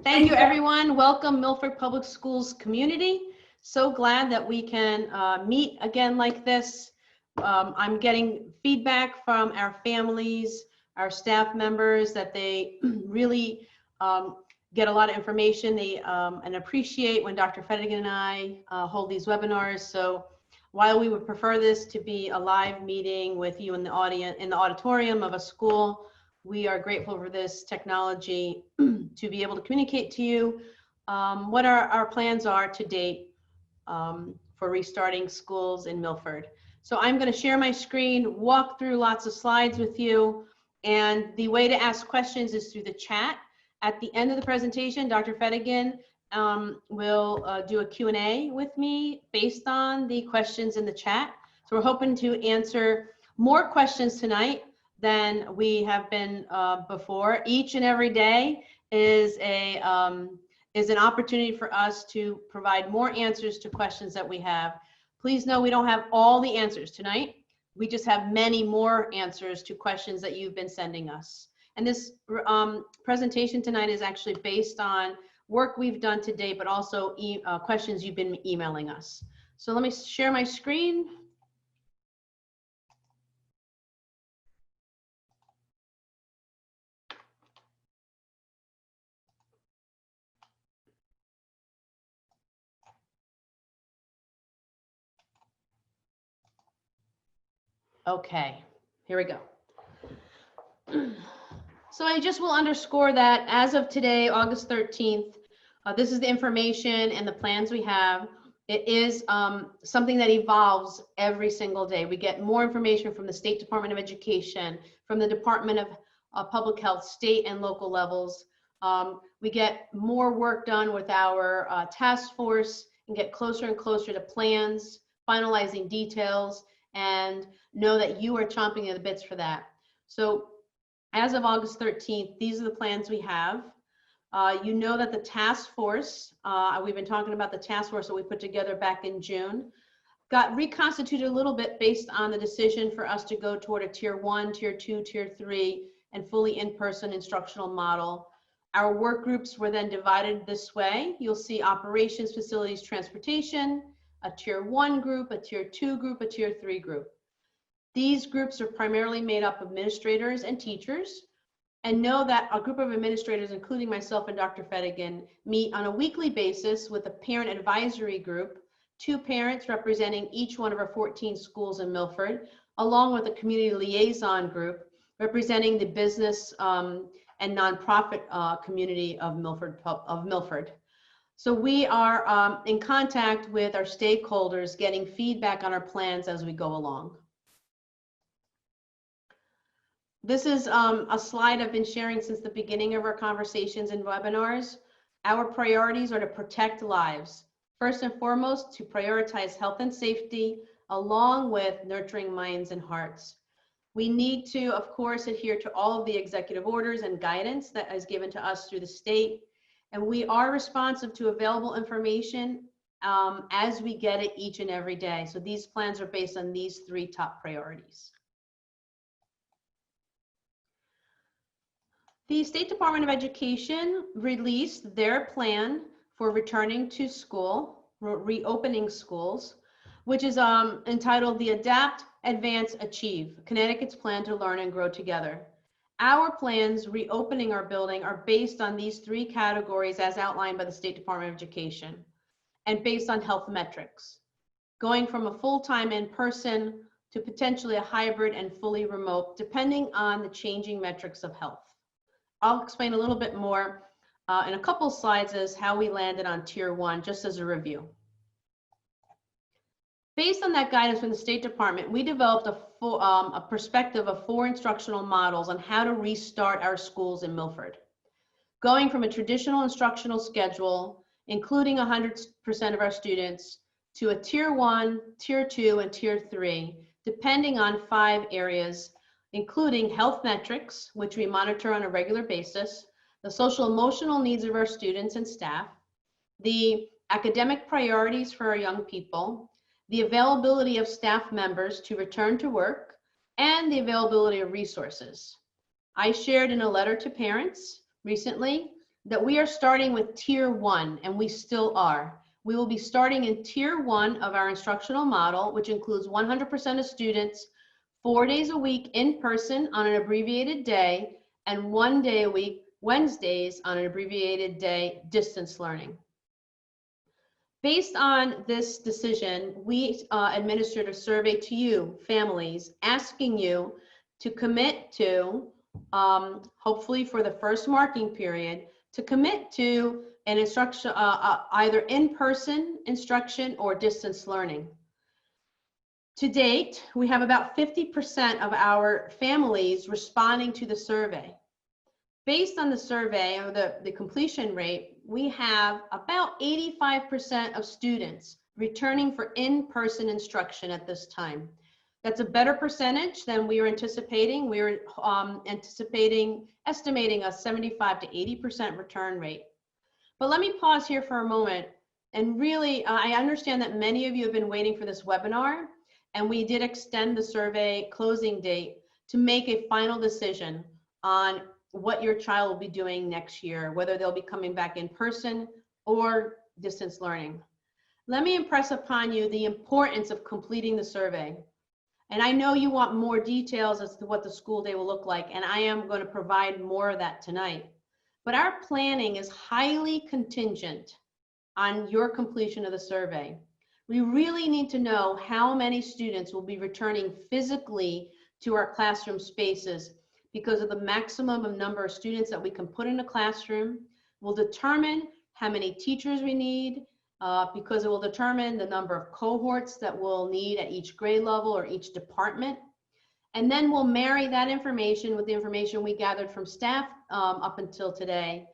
Thank you, everyone. Welcome, Milford Public Schools community. So glad that we can meet again like this. I'm getting feedback from our families, our staff members, that they really get a lot of information. They and appreciate when Dr. Fedigan and I hold these webinars. So while we would prefer this to be a live meeting with you in the audience, in the auditorium of a school, we are grateful for this technology to be able to communicate to you what our plans are to date for restarting schools in Milford. So I'm going to share my screen, walk through lots of slides with you, and the way to ask questions is through the chat. At the end of the presentation, Dr. Fedigan will do a Q&A with me based on the questions in the chat. So we're hoping to answer more questions tonight than we have been before. Each and every day is an opportunity for us to provide more answers to questions that we have. Please know we don't have all the answers tonight. We just have many more answers to questions that you've been sending us. And this presentation tonight is actually based on work we've done today, but also questions you've been emailing us. So let me share my screen. Okay, here we go. So I just will underscore that as of today, August 13th, this is the information and the plans we have. It is something that evolves every single day. We get more information from the State Department of Education, from the Department of Public Health, state and local levels. We get more work done with our task force and get closer and closer to plans, finalizing details, and know that you are chomping at the bits for that. So as of August 13th, these are the plans we have. You know that the task force, we've been talking about the task force that we put together back in June, got reconstituted a little bit based on the decision for us to go toward a tier 1, tier 2, tier 3, and fully in-person instructional model. Our work groups were then divided this way. You'll see operations, facilities, transportation, a tier 1 group, a tier 2 group, a tier 3 group. These groups are primarily made up of administrators and teachers, and know that a group of administrators, including myself and Dr. Fedigan, meet on a weekly basis with a parent advisory group, 2 parents representing each one of our 14 schools in Milford, along with a community liaison group representing the business and nonprofit community of Milford. So we are in contact with our stakeholders, getting feedback on our plans as we go along. This is a slide I've been sharing since the beginning of our conversations and webinars. Our priorities are to protect lives. First and foremost, to prioritize health and safety, along with nurturing minds and hearts. We need to, of course, adhere to all of the executive orders and guidance that is given to us through the state. And we are responsive to available information as we get it each and every day. So these plans are based on these 3 top priorities. The State Department of Education released their plan for returning to school, reopening schools, which is entitled the Adapt, Advance, Achieve, Connecticut's Plan to Learn and Grow Together. Our plans reopening our building are based on these 3 categories as outlined by the State Department of Education and based on health metrics, going from a full-time in-person to potentially a hybrid and fully remote, depending on the changing metrics of health. I'll explain a little bit more in a couple slides as how we landed on tier 1, just as a review. Based on that guidance from the State Department, we developed a perspective of 4 instructional models on how to restart our schools in Milford. Going from a traditional instructional schedule, including 100% of our students, to a tier 1, tier 2, and tier 3, depending on 5 areas, including health metrics, which we monitor on a regular basis, the social emotional needs of our students and staff, the academic priorities for our young people, the availability of staff members to return to work, and the availability of resources. I shared in a letter to parents recently that we are starting with tier 1, and we still are. We will be starting in tier 1 of our instructional model, which includes 100% of students, 4 days a week in person on an abbreviated day, and 1 day a week, Wednesdays, on an abbreviated day, distance learning. Based on this decision, we administered a survey to you, families, asking you to commit to, hopefully for the first marking period, to commit to an instruction, either in-person instruction or distance learning. To date, we have about 50% of our families responding to the survey. Based on the survey, or the completion rate, we have about 85% of students returning for in-person instruction at this time. That's a better percentage than we were anticipating. We were estimating a 75 to 80% return rate. But let me pause here for a moment. And really, I understand that many of you have been waiting for this webinar, and we did extend the survey closing date to make a final decision on what your child will be doing next year, whether they'll be coming back in person or distance learning. Let me impress upon you the importance of completing the survey. And I know you want more details as to what the school day will look like, and I am going to provide more of that tonight. But our planning is highly contingent on your completion of the survey. We really need to know how many students will be returning physically to our classroom spaces, because of the maximum number of students that we can put in a classroom will determine how many teachers we need, because it will determine the number of cohorts that we'll need at each grade level or each department. And then we'll marry that information with the information we gathered from staff up until today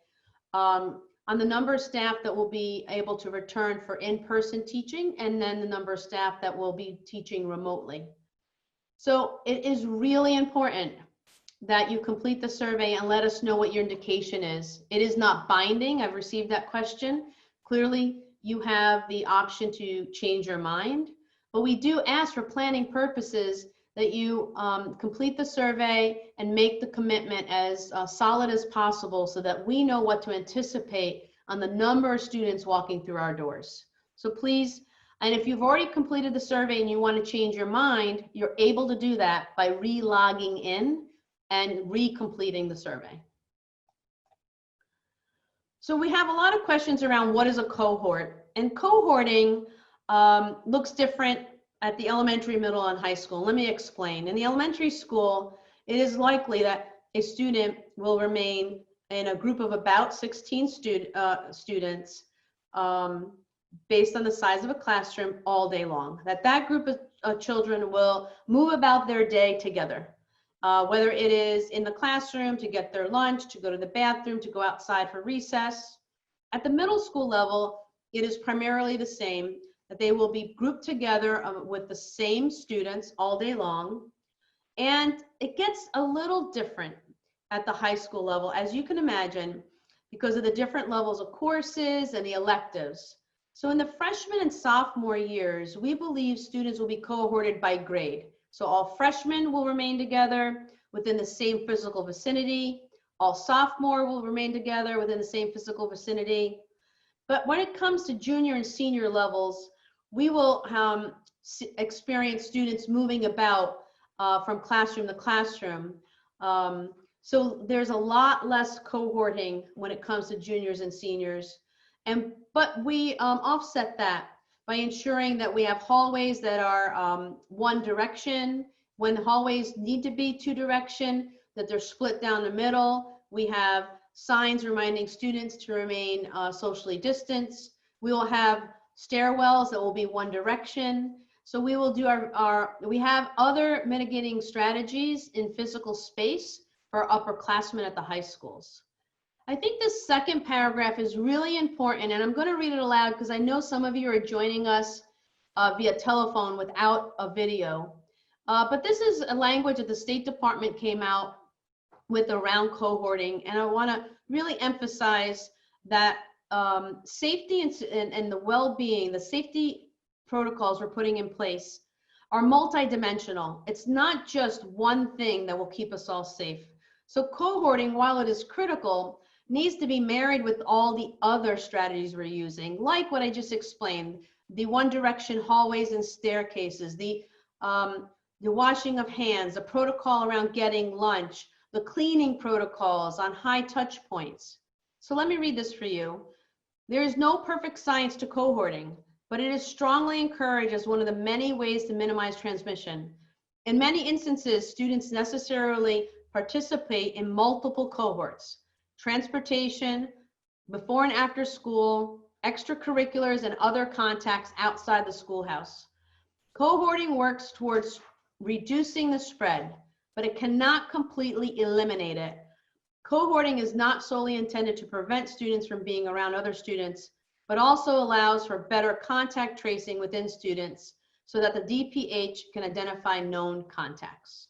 on the number of staff that will be able to return for in-person teaching, and then the number of staff that will be teaching remotely. So it is really important that you complete the survey and let us know what your indication is. It is not binding. I've received that question. Clearly, you have the option to change your mind, but we do ask for planning purposes that you complete the survey and make the commitment as solid as possible so that we know what to anticipate on the number of students walking through our doors. So please, and if you've already completed the survey and you want to change your mind, you're able to do that by re-logging in and re-completing the survey. So we have a lot of questions around what is a cohort, and cohorting looks different at the elementary, middle, and high school. Let me explain. In the elementary school, it is likely that a student will remain in a group of about 16 students based on the size of a classroom all day long. That group of children will move about their day together. Whether it is in the classroom to get their lunch, to go to the bathroom, to go outside for recess. At the middle school level, it is primarily the same, that they will be grouped together with the same students all day long. And it gets a little different at the high school level, as you can imagine, because of the different levels of courses and the electives. So in the freshman and sophomore years, we believe students will be cohorted by grade. So all freshmen will remain together within the same physical vicinity. All sophomore will remain together within the same physical vicinity. But when it comes to junior and senior levels, we will experience students moving about from classroom to classroom. So there's a lot less cohorting when it comes to juniors and seniors. But we offset that by ensuring that we have hallways that are one direction. When the hallways need to be two direction, that they're split down the middle. We have signs reminding students to remain socially distanced. We will have stairwells that will be one direction. So we will do we have other mitigating strategies in physical space for upperclassmen at the high schools. I think this second paragraph is really important, and I'm going to read it aloud because I know some of you are joining us via telephone without a video. But this is a language that the State Department came out with around cohorting, and I want to really emphasize that safety and the well-being, the safety protocols we're putting in place are multidimensional. It's not just one thing that will keep us all safe. So cohorting, while it is critical, needs to be married with all the other strategies we're using, like what I just explained, the one direction hallways and staircases, the washing of hands, the protocol around getting lunch, the cleaning protocols on high touch points. So let me read this for you. There is no perfect science to cohorting, but it is strongly encouraged as one of the many ways to minimize transmission. In many instances, students necessarily participate in multiple cohorts: transportation, before and after school, extracurriculars, and other contacts outside the schoolhouse. Cohorting works towards reducing the spread, but it cannot completely eliminate it. Cohorting is not solely intended to prevent students from being around other students, but also allows for better contact tracing within students so that the DPH can identify known contacts.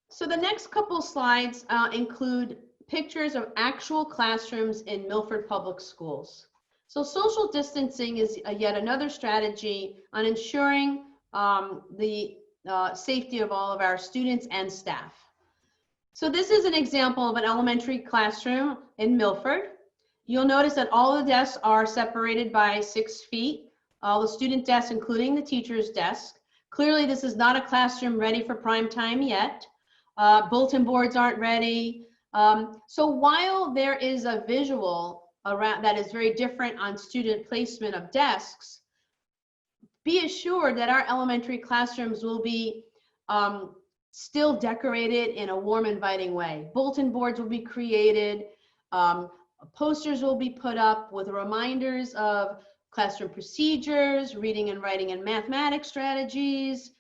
So the next couple slides include pictures of actual classrooms in Milford Public Schools. So social distancing is yet another strategy on ensuring the safety of all of our students and staff. So this is an example of an elementary classroom in Milford. You'll notice that all the desks are separated by 6 feet, all the student desks, including the teacher's desk. Clearly, this is not a classroom ready for prime time yet. Bulletin boards aren't ready. So while there is a visual around that is very different on student placement of desks, be assured that our elementary classrooms will be still decorated in a warm, inviting way. Bulletin boards will be created. Posters will be put up with reminders of classroom procedures, reading and writing and mathematics strategies,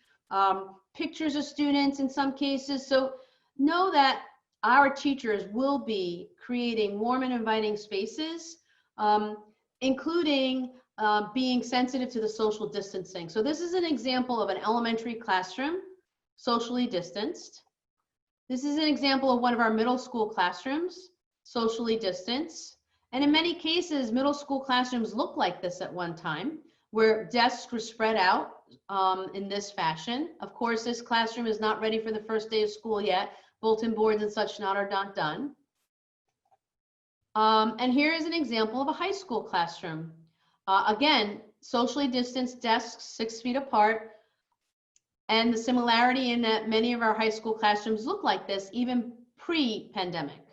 pictures of students in some cases. So know that our teachers will be creating warm and inviting spaces, including being sensitive to the social distancing. So this is an example of an elementary classroom, socially distanced. This is an example of one of our middle school classrooms, socially distanced. And in many cases, middle school classrooms look like this at one time, where desks were spread out in this fashion. Of course, this classroom is not ready for the first day of school yet. Bulletin boards and such are not done. And here is an example of a high school classroom. Again, socially distanced desks 6 feet apart. And the similarity in that many of our high school classrooms look like this, even pre-pandemic.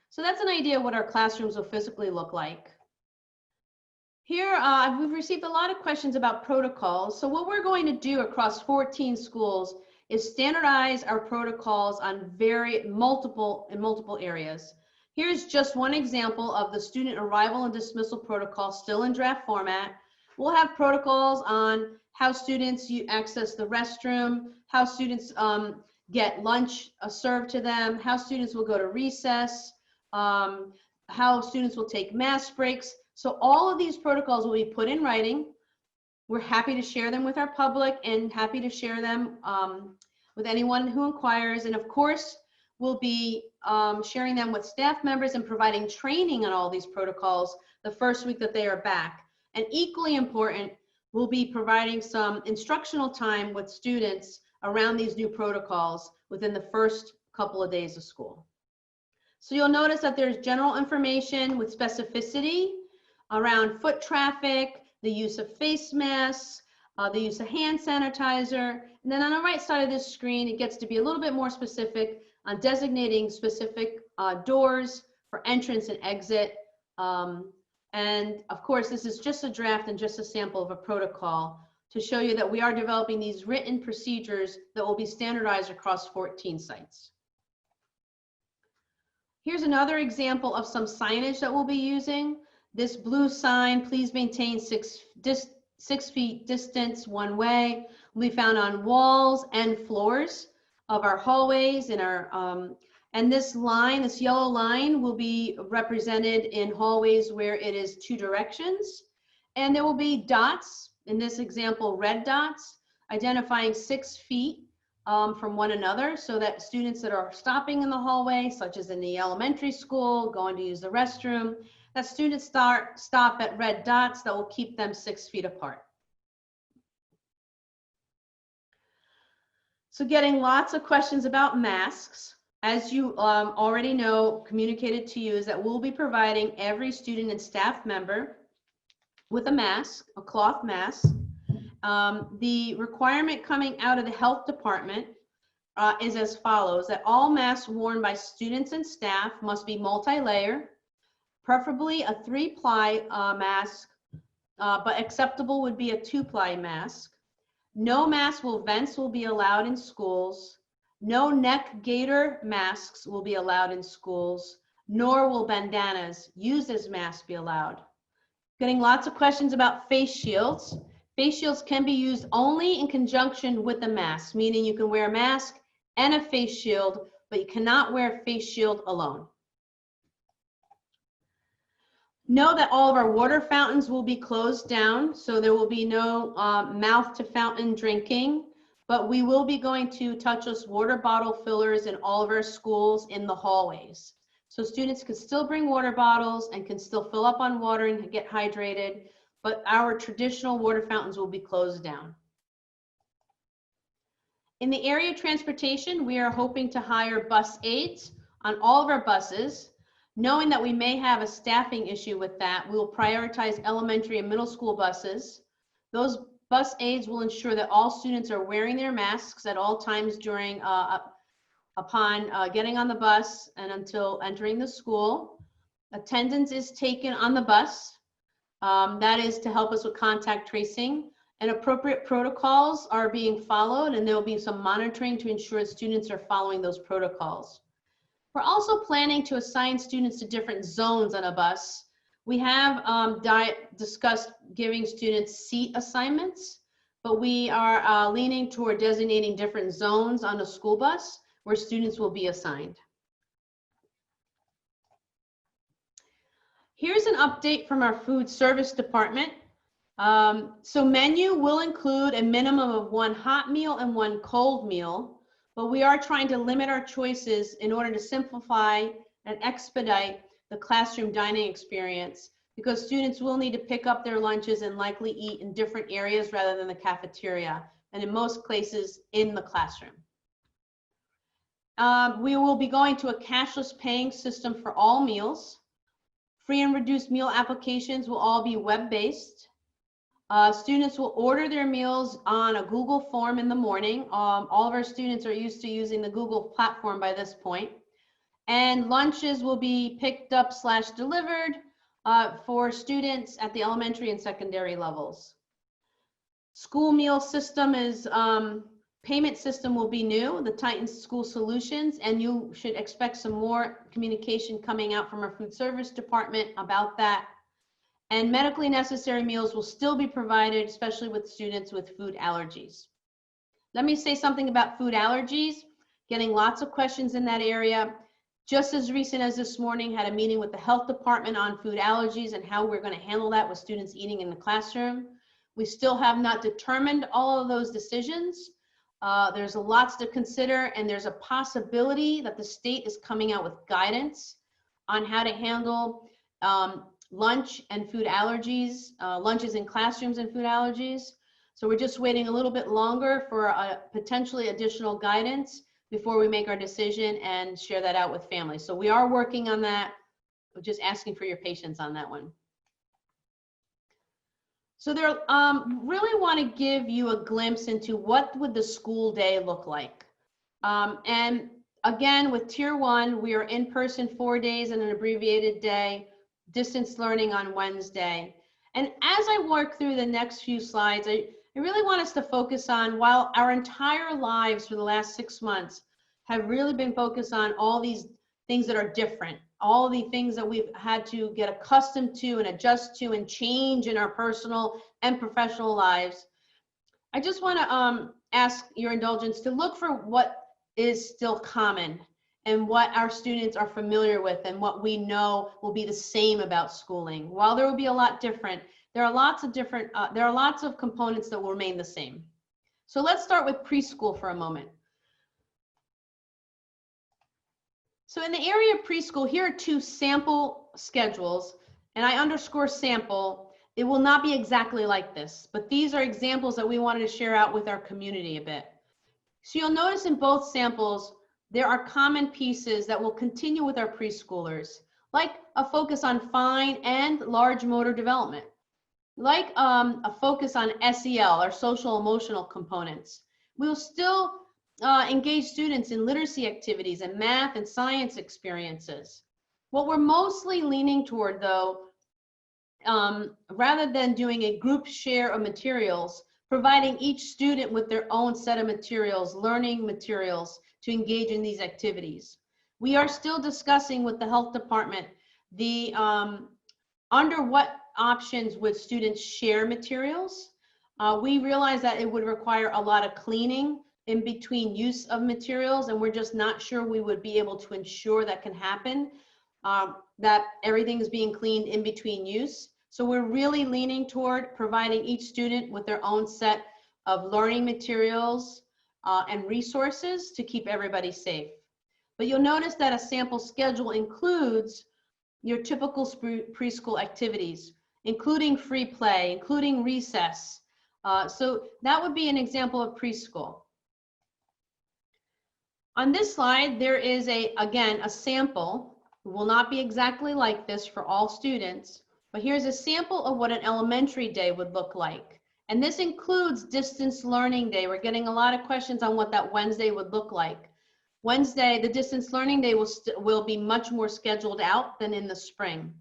So that's an idea of what our classrooms will physically look like. Here, we've received a lot of questions about protocols. So what we're going to do across 14 schools is standardize our protocols on multiple areas. Here's just one example of the student arrival and dismissal protocol, still in draft format. We'll have protocols on how students access the restroom, how students get lunch served to them, how students will go to recess, how students will take mass breaks. So all of these protocols will be put in writing. We're happy to share them with our public and happy to share them with anyone who inquires. And of course, we'll be sharing them with staff members and providing training on all these protocols the first week that they are back. And equally important, we'll be providing some instructional time with students around these new protocols within the first couple of days of school. So you'll notice that there's general information with specificity around foot traffic, the use of face masks, the use of hand sanitizer. And then on the right side of this screen, it gets to be a little bit more specific on designating specific doors for entrance and exit. And of course, this is just a draft and just a sample of a protocol to show you that we are developing these written procedures that will be standardized across 14 sites. Here's another example of some signage that we'll be using. This blue sign, please maintain 6 feet distance one way, will be found on walls and floors of our hallways and our and this line, this yellow line, will be represented in hallways where it is 2 directions. And there will be dots, in this example, red dots, identifying 6 feet from one another so that students that are stopping in the hallway, such as in the elementary school, going to use the restroom, that students stop at red dots that will keep them 6 feet apart. So getting lots of questions about masks. as you already know, communicated to you, is that we'll be providing every student and staff member with a mask, a cloth mask. The requirement coming out of the health department is as follows, that all masks worn by students and staff must be multi-layer, preferably a 3-ply mask, but acceptable would be a 2-ply mask. No mask vents will be allowed in schools. No neck gaiter masks will be allowed in schools, nor will bandanas used as masks be allowed. Getting lots of questions about face shields. Face shields can be used only in conjunction with a mask, meaning you can wear a mask and a face shield, but you cannot wear a face shield alone. Know that all of our water fountains will be closed down, so there will be no mouth to fountain drinking, but we will be going to touchless water bottle fillers in all of our schools in the hallways. So students can still bring water bottles and can still fill up on water and get hydrated, but our traditional water fountains will be closed down. In the area of transportation, we are hoping to hire bus aides on all of our buses. Knowing that we may have a staffing issue with that, we will prioritize elementary and middle school buses. Those bus aides will ensure that all students are wearing their masks at all times during, upon getting on the bus and until entering the school. Attendance is taken on the bus. That is to help us with contact tracing, and appropriate protocols are being followed, and there will be some monitoring to ensure that students are following those protocols. We're also planning to assign students to different zones on a bus. We have discussed giving students seat assignments, but we are leaning toward designating different zones on a school bus where students will be assigned. Here's an update from our food service department. So menu will include a minimum of 1 hot meal and 1 cold meal. But we are trying to limit our choices in order to simplify and expedite the classroom dining experience, because students will need to pick up their lunches and likely eat in different areas rather than the cafeteria, and in most cases in the classroom. We will be going to a cashless paying system for all meals. Free and reduced meal applications will all be web-based. Students will order their meals on a Google form in the morning. All of our students are used to using the Google platform by this point. And lunches will be picked up / delivered for students at the elementary and secondary levels. School meal system is, payment system will be new, the Titan School Solutions, and you should expect some more communication coming out from our food service department about that. And medically necessary meals will still be provided, especially with students with food allergies. Let me say something about food allergies. Getting lots of questions in that area. Just as recent as this morning, had a meeting with the health department on food allergies and how we're going to handle that with students eating in the classroom. We still have not determined all of those decisions. There's lots to consider, and there's a possibility that the state is coming out with guidance on how to handle lunch and food allergies, lunches in classrooms and food allergies. So we're just waiting a little bit longer for potentially additional guidance before we make our decision and share that out with families. So we are working on that. We're just asking for your patience on that one. So there, really want to give you a glimpse into what would the school day look like. And again, with Tier 1, we are in person 4 days and an abbreviated day. Distance learning on Wednesday. And as I work through the next few slides, I really want us to focus on, while our entire lives for the last 6 months have really been focused on all these things that are different, all the things that we've had to get accustomed to and adjust to and change in our personal and professional lives, I just want to ask your indulgence to look for what is still common and what our students are familiar with and what we know will be the same about schooling. While there will be a lot different, there are lots of components that will remain the same. So let's start with preschool for a moment. So in the area of preschool, here are 2 sample schedules, and I underscore sample. It will not be exactly like this, but these are examples that we wanted to share out with our community a bit. So you'll notice in both samples, there are common pieces that will continue with our preschoolers, like a focus on fine and large motor development, like a focus on SEL, or social emotional components. We will still engage students in literacy activities and math and science experiences. What we're mostly leaning toward, though, rather than doing a group share of materials, providing each student with their own set of materials, learning materials to engage in these activities. We are still discussing with the health department the under what options would students share materials. We realize that it would require a lot of cleaning in between use of materials, and we're just not sure we would be able to ensure that can happen, that everything is being cleaned in between use. So we're really leaning toward providing each student with their own set of learning materials and resources to keep everybody safe. But you'll notice that a sample schedule includes your typical preschool activities, including free play, including recess. So that would be an example of preschool. On this slide, there is again, a sample. It will not be exactly like this for all students, but here's a sample of what an elementary day would look like. And this includes distance learning day. We're getting a lot of questions on what that Wednesday would look like. Wednesday, the distance learning day will be much more scheduled out than in the spring.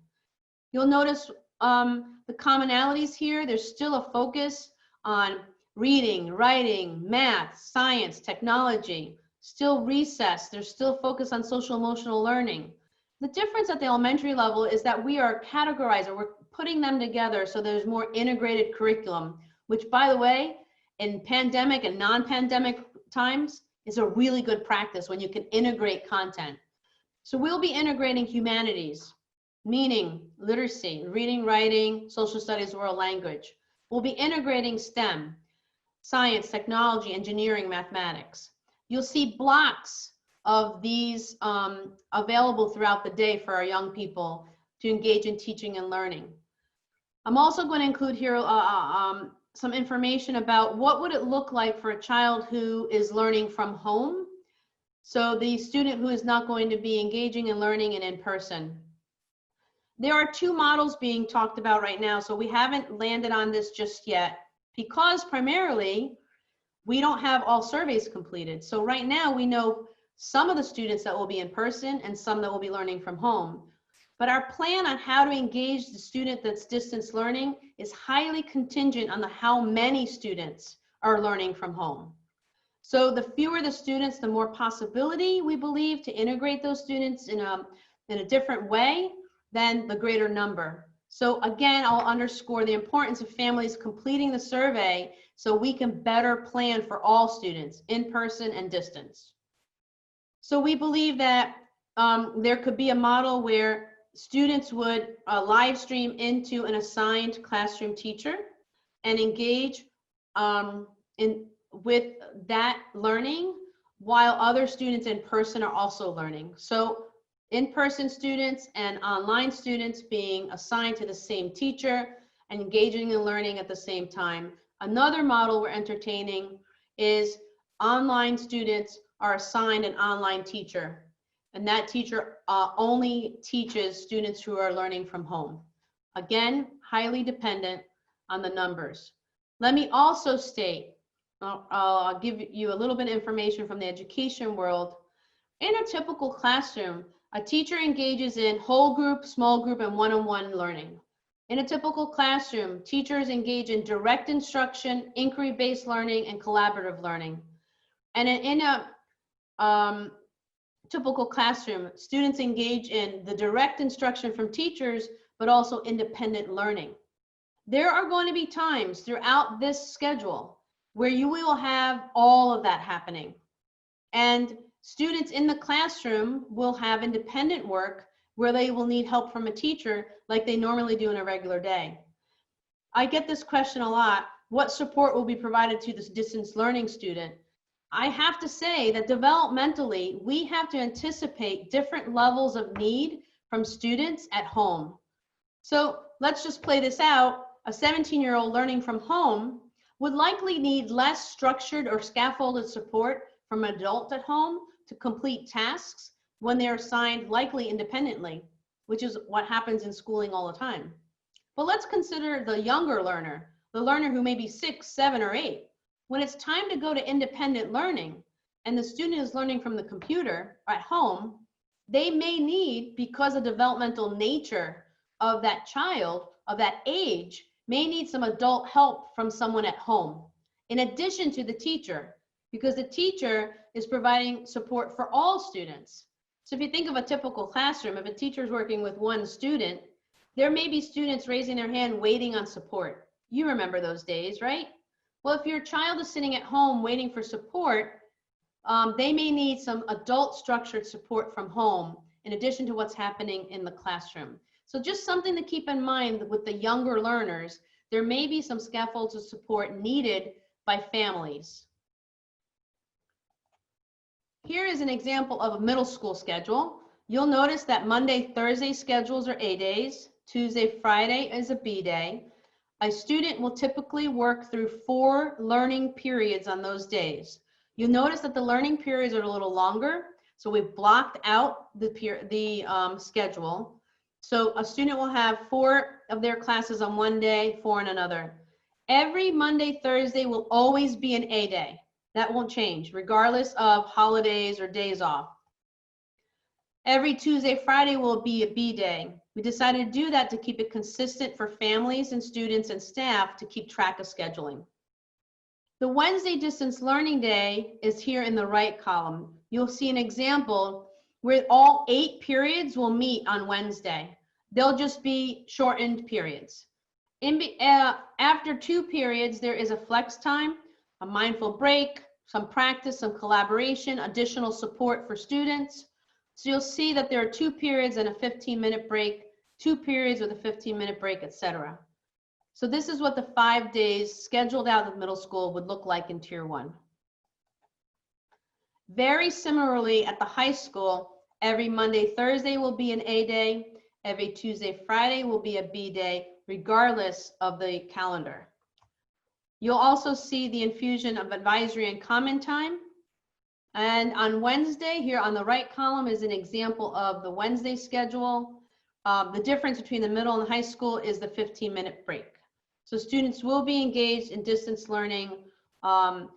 You'll notice the commonalities here. There's still a focus on reading, writing, math, science, technology. Still recess, there's still focus on social emotional learning. The difference at the elementary level is that we are categorizing, we're putting them together so there's more integrated curriculum, which, by the way, in pandemic and non-pandemic times is a really good practice when you can integrate content. So we'll be integrating humanities, meaning, literacy, reading, writing, social studies, world language. We'll be integrating STEM, science, technology, engineering, mathematics. You'll see blocks of these available throughout the day for our young people to engage in teaching and learning. I'm also going to include here some information about what would it look like for a child who is learning from home. So the student who is not going to be engaging and learning in person. There are two models being talked about right now, so we haven't landed on this just yet because primarily we don't have all surveys completed. So right now we know some of the students that will be in person and some that will be learning from home. But our plan on how to engage the student that's distance learning is highly contingent on how many students are learning from home. So the fewer the students, the more possibility we believe to integrate those students in a different way than the greater number. So again, I'll underscore the importance of families completing the survey so we can better plan for all students, in person and distance. So we believe that there could be a model where students would live stream into an assigned classroom teacher and engage with that learning while other students in person are also learning. So in-person students and online students being assigned to the same teacher and engaging in learning at the same time. Another model we're entertaining is online students are assigned an online teacher, and that teacher only teaches students who are learning from home. Again, highly dependent on the numbers. Let me also state, I'll give you a little bit of information from the education world. In a typical classroom, a teacher engages in whole group, small group, and one-on-one learning. In a typical classroom, teachers engage in direct instruction, inquiry-based learning, and collaborative learning. And in a typical classroom, students engage in the direct instruction from teachers, but also independent learning. There are going to be times throughout this schedule where you will have all of that happening. And students in the classroom will have independent work where they will need help from a teacher like they normally do in a regular day. I get this question a lot. What support will be provided to this distance learning student? I have to say that developmentally, we have to anticipate different levels of need from students at home. So let's just play this out. A 17-year-old learning from home would likely need less structured or scaffolded support from an adult at home, to complete tasks when they're assigned likely independently, which is what happens in schooling all the time. But let's consider the younger learner, the learner who may be 6, 7, or 8. When it's time to go to independent learning and the student is learning from the computer at home, they may need, because of developmental nature of that child, of that age, may need some adult help from someone at home, in addition to the teacher, because the teacher is providing support for all students. So if you think of a typical classroom, if a teacher is working with one student, there may be students raising their hand waiting on support. You remember those days, right? Well, if your child is sitting at home waiting for support, they may need some adult structured support from home, in addition to what's happening in the classroom. So just something to keep in mind with the younger learners, there may be some scaffolds of support needed by families. Here is an example of a middle school schedule. You'll notice that Monday, Thursday schedules are A days, Tuesday, Friday is a B day. A student will typically work through 4 learning periods on those days. You'll notice that the learning periods are a little longer, so we've blocked out the schedule. So a student will have 4 of their classes on one day, 4 on another. Every Monday, Thursday will always be an A day. That won't change, regardless of holidays or days off. Every Tuesday, Friday will be a B day. We decided to do that to keep it consistent for families and students and staff to keep track of scheduling. The Wednesday distance learning day is here in the right column. You'll see an example where all 8 periods will meet on Wednesday. They'll just be shortened periods. After 2 periods, there is a flex time, a mindful break, some practice, some collaboration, additional support for students. So you'll see that there are 2 periods and a 15-minute break, 2 periods with a 15-minute break, etc. So this is what the 5 days scheduled out of middle school would look like in Tier 1. Very similarly at the high school, every Monday, Thursday will be an A day. Every Tuesday, Friday will be a B day, regardless of the calendar. You'll also see the infusion of advisory and comment time. And on Wednesday, here on the right column is an example of the Wednesday schedule. The difference between the middle and the high school is the 15-minute break. So students will be engaged in distance learning on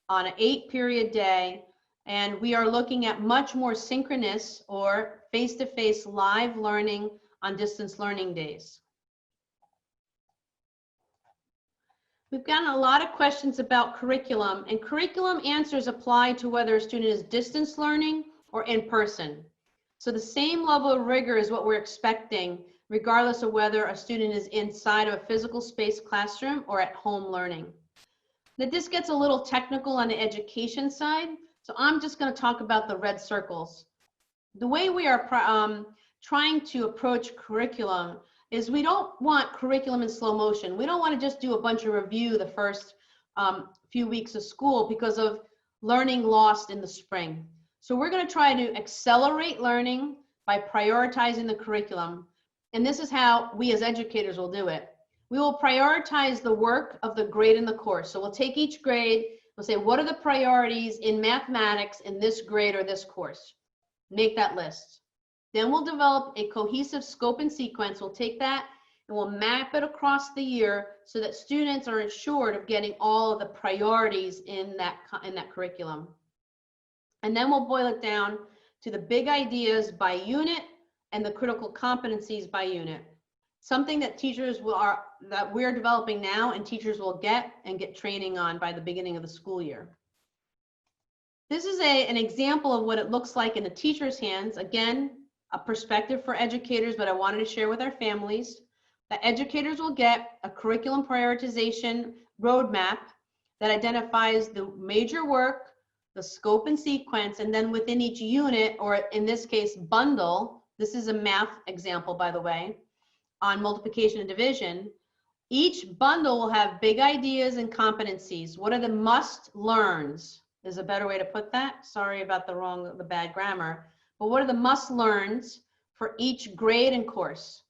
an 8-period day. And we are looking at much more synchronous or face-to-face live learning on distance learning days. We've gotten a lot of questions about curriculum, and curriculum answers apply to whether a student is distance learning or in person. So the same level of rigor is what we're expecting, regardless of whether a student is inside of a physical space classroom or at home learning. Now, this gets a little technical on the education side, so I'm just going to talk about the red circles. The way we are trying to approach curriculum is we don't want curriculum in slow motion. We don't want to just do a bunch of review the first few weeks of school because of learning lost in the spring. So we're going to try to accelerate learning by prioritizing the curriculum. And this is how we as educators will do it. We will prioritize the work of the grade in the course. So we'll take each grade, we'll say, what are the priorities in mathematics in this grade or this course? Make that list. Then we'll develop a cohesive scope and sequence. We'll take that and we'll map it across the year so that students are assured of getting all of the priorities in that curriculum. And then we'll boil it down to the big ideas by unit and the critical competencies by unit. Something that that we're developing now and teachers will get training on by the beginning of the school year. This is an example of what it looks like in the teacher's hands. Again, a perspective for educators, but I wanted to share with our families. The educators will get a curriculum prioritization roadmap that identifies the major work, the scope and sequence, and then within each unit, or in this case, bundle, this is a math example, by the way, on multiplication and division, each bundle will have big ideas and competencies. What are the must-learns? Is a better way to put that. Sorry about the bad grammar. But what are the must-learns for each grade and course?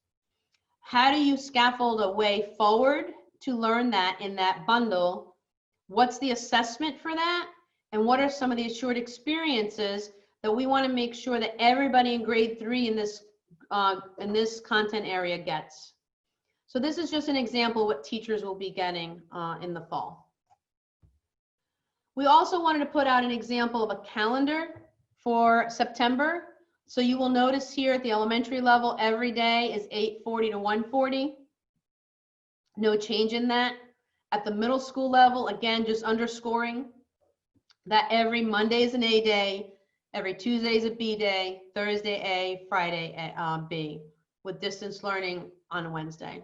How do you scaffold a way forward to learn that in that bundle? What's the assessment for that? And what are some of the assured experiences that we want to make sure that everybody in grade 3 in this content area gets. So this is just an example of what teachers will be getting in the fall. We also wanted to put out an example of a calendar for September. So you will notice here at the elementary level, every day is 8:40 to 1:40. No change in that. At the middle school level, again, just underscoring that every Monday is an A day, every Tuesday is a B day, Thursday A, Friday B, with distance learning on Wednesday.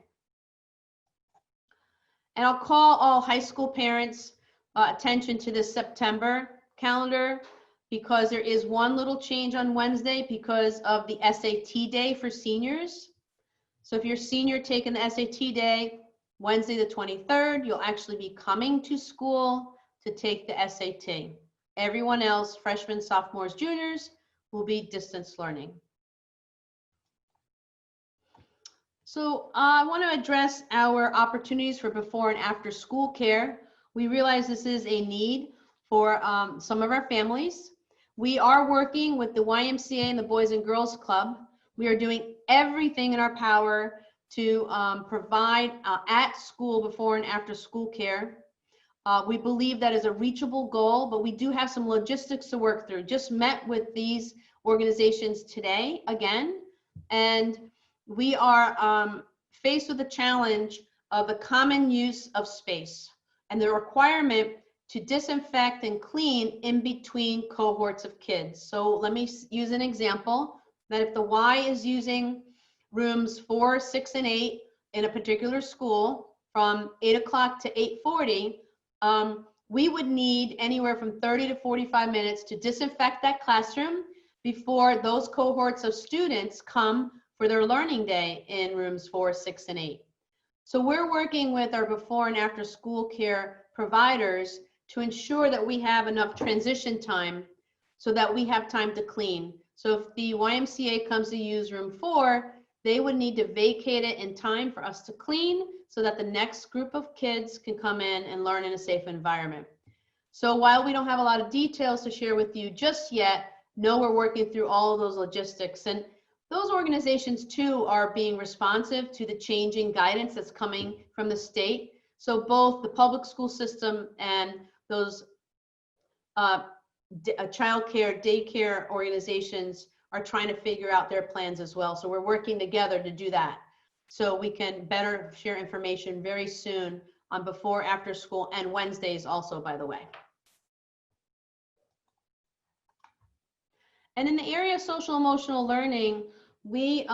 And I'll call all high school parents' attention to this September calendar, because there is one little change on Wednesday because of the SAT day for seniors. So if you're senior taking the SAT day, Wednesday the 23rd, you'll actually be coming to school to take the SAT. Everyone else, freshmen, sophomores, juniors, will be distance learning. So I want to address our opportunities for before and after school care. We realize this is a need for some of our families. We are working with the YMCA and the Boys and Girls Club. We are doing everything in our power to provide at school before and after school care. We believe that is a reachable goal, but we do have some logistics to work through. Just met with these organizations today again, and we are faced with the challenge of the common use of space and the requirement to disinfect and clean in between cohorts of kids. So let me use an example that if the Y is using rooms 4, 6, and 8 in a particular school from 8 o'clock to 8:40, we would need anywhere from 30 to 45 minutes to disinfect that classroom before those cohorts of students come for their learning day in rooms 4, 6, and 8. So we're working with our before and after school care providers to ensure that we have enough transition time so that we have time to clean. So if the YMCA comes to use room 4, they would need to vacate it in time for us to clean so that the next group of kids can come in and learn in a safe environment. So while we don't have a lot of details to share with you just yet, know we're working through all of those logistics. And those organizations too are being responsive to the changing guidance that's coming from the state. So both the public school system and those child care, daycare organizations are trying to figure out their plans as well. So we're working together to do that, so we can better share information very soon on before, after school, and Wednesdays also, by the way. And in the area of social emotional learning, we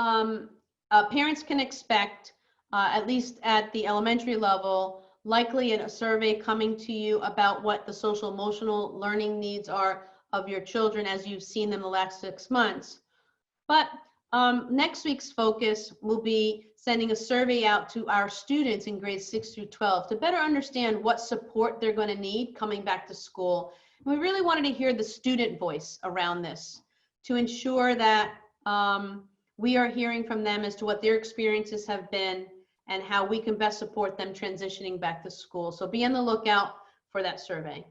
parents can expect, at least at the elementary level, likely in a survey coming to you about what the social emotional learning needs are of your children as you've seen them the last 6 months. But next week's focus will be sending a survey out to our students in grades 6 through 12 to better understand what support they're going to need coming back to school. And we really wanted to hear the student voice around this to ensure that we are hearing from them as to what their experiences have been and how we can best support them transitioning back to school. So be on the lookout for that survey.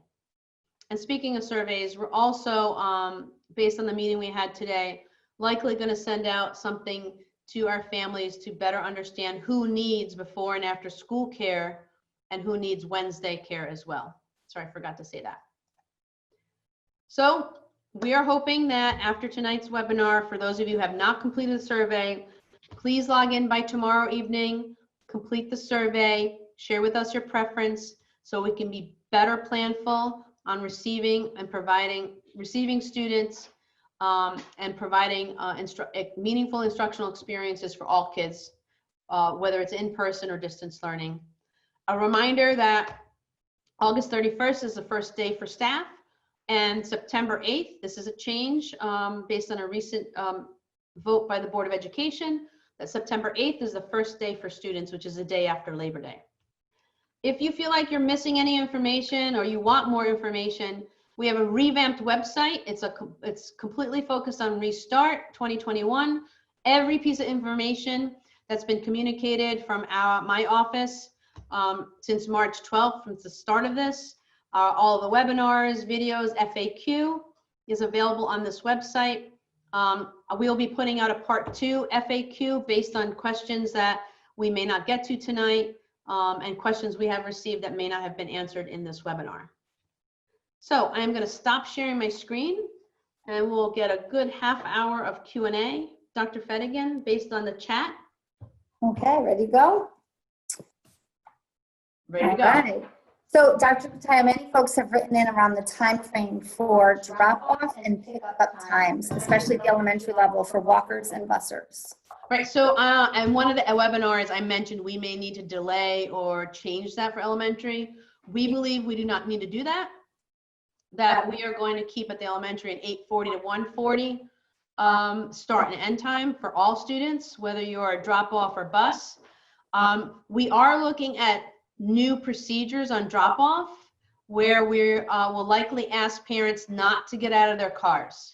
And speaking of surveys, we're also, based on the meeting we had today, likely going to send out something to our families to better understand who needs before and after school care and who needs Wednesday care as well. Sorry, I forgot to say that. So we are hoping that after tonight's webinar, for those of you who have not completed the survey, please log in by tomorrow evening, complete the survey, share with us your preference so we can be better planful on receiving and providing, receiving students and providing meaningful instructional experiences for all kids, whether it's in person or distance learning. A reminder that August 31st is the first day for staff, and September 8th, this is a change based on a recent vote by the Board of Education, that September 8th is the first day for students, which is the day after Labor Day. If you feel like you're missing any information or you want more information, we have a revamped website. It's completely focused on ReStart 2021. Every piece of information that's been communicated from my office since March 12th, since the start of this, all the webinars, videos, FAQ, is available on this website. We'll be putting out a part 2 FAQ based on questions that we may not get to tonight, and questions we have received that may not have been answered in this webinar. So I'm going to stop sharing my screen, and we'll get a good half hour of Q&A. Dr. Fedigan, based on the chat. Okay, ready to go? Ready to go. All right. So, Dr. Pataya, many folks have written in around the time frame for drop-off and pick-up times, especially the elementary level for walkers and bussers. Right, so and one of the webinars I mentioned we may need to delay or change that for elementary. We believe we do not need to do that, that we are going to keep at the elementary an 8:40 to 1:40 start and end time for all students, whether you're a drop-off or bus. We are looking at new procedures on drop-off where we will likely ask parents not to get out of their cars.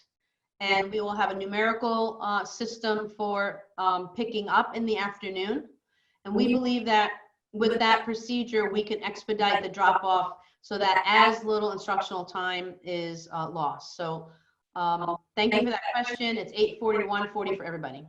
And we will have a numerical system for picking up in the afternoon. And we believe that with that procedure, we can expedite the drop-off so that as little instructional time is lost. So thank you for that question. It's 8:40 to 1:40 for everybody.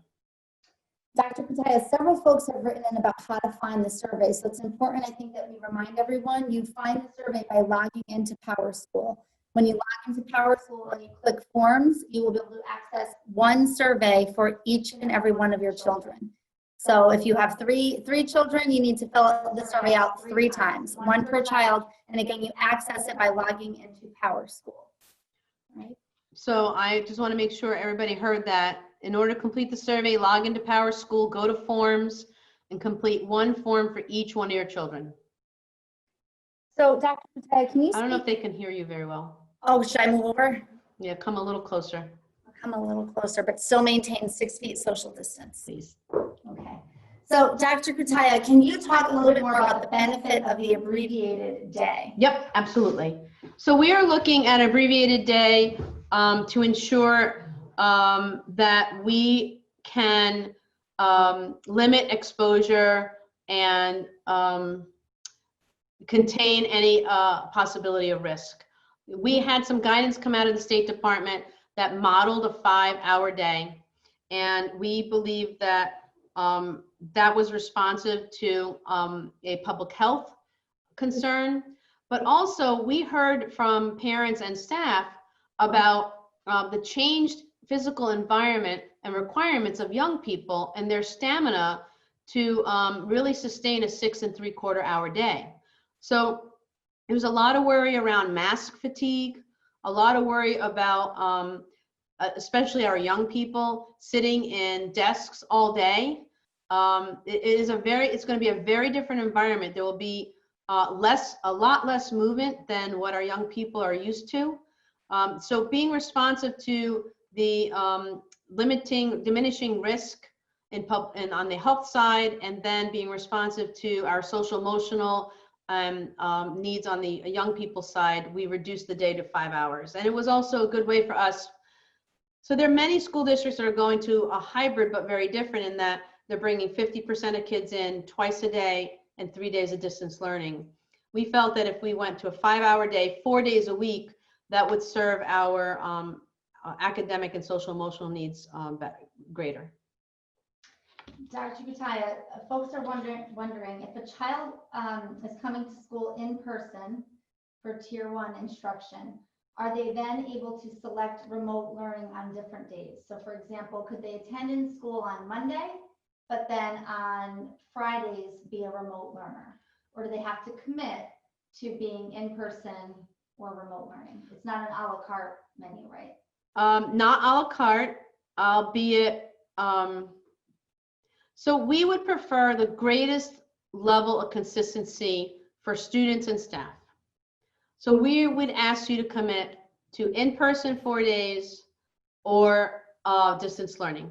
Dr. Pataya, several folks have written in about how to find the survey. So it's important, I think, that we remind everyone, you find the survey by logging into PowerSchool. When you log into PowerSchool and you click Forms, you will be able to access one survey for each and every one of your children. So if you have three children, you need to fill the survey out 3 times, 1 per child. And again, you access it by logging into PowerSchool. Right? So I just want to make sure everybody heard that. In order to complete the survey, log into PowerSchool, go to Forms, and complete 1 form for each one of your children. So, Dr. Pataya, can you I don't know if they can hear you very well. Oh, should I move over? Yeah, come a little closer, Come a little closer, but still maintain 6 feet social distance. please. Okay. So, Dr. Pataya, can you talk a little bit more about the benefit of the abbreviated day? Yep, absolutely. So we are looking at abbreviated day to ensure that we can limit exposure and contain any possibility of risk. We had some guidance come out of the State Department that modeled a 5-hour day, and we believe that that was responsive to a public health concern, but also we heard from parents and staff about the changed physical environment and requirements of young people and their stamina to really sustain a 6 3/4 hour day. So there was a lot of worry around mask fatigue, a lot of worry about especially our young people sitting in desks all day. It's going to be a very different environment. There will be a lot less movement than what our young people are used to. So being responsive to the diminishing risk and on the health side, and then being responsive to our social emotional needs on the young people side, we reduced the day to 5 hours. And it was also a good way for us. So there are many school districts that are going to a hybrid, but very different in that they're bringing 50% of kids in twice a day and 3 days of distance learning. We felt that if we went to a 5-hour day, 4 days a week, that would serve our academic and social emotional needs greater. Dr. Pataya, folks are wondering if a child is coming to school in person for Tier 1 instruction, are they then able to select remote learning on different days? So for example, could they attend in school on Monday, but then on Fridays be a remote learner? Or do they have to commit to being in person or remote learning? It's not an a la carte menu, right? Not a la carte, albeit, so we would prefer the greatest level of consistency for students and staff. So we would ask you to commit to in-person 4 days or distance learning.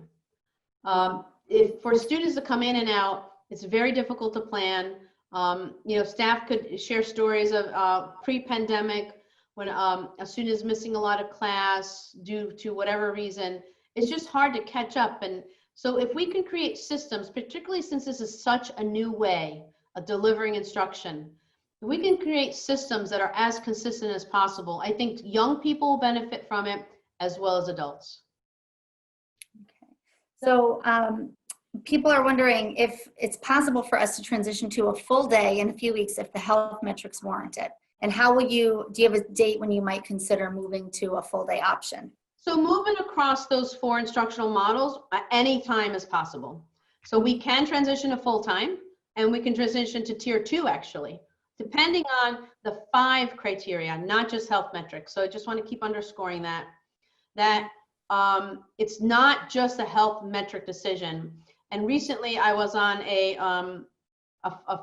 If for students to come in and out, it's very difficult to plan. Staff could share stories of pre-pandemic when a student is missing a lot of class due to whatever reason. It's just hard to catch up. And so if we can create systems, particularly since this is such a new way of delivering instruction, if we can create systems that are as consistent as possible, I think young people will benefit from it as well as adults. Okay. So people are wondering if it's possible for us to transition to a full day in a few weeks if the health metrics warrant it. And how will you, do you have a date when you might consider moving to a full day option? So moving across those 4 instructional models at any time is possible. So we can transition to full-time, and we can transition to tier 2 actually, depending on the 5 criteria, not just health metrics. So I just want to keep underscoring that it's not just a health metric decision. And recently I was on a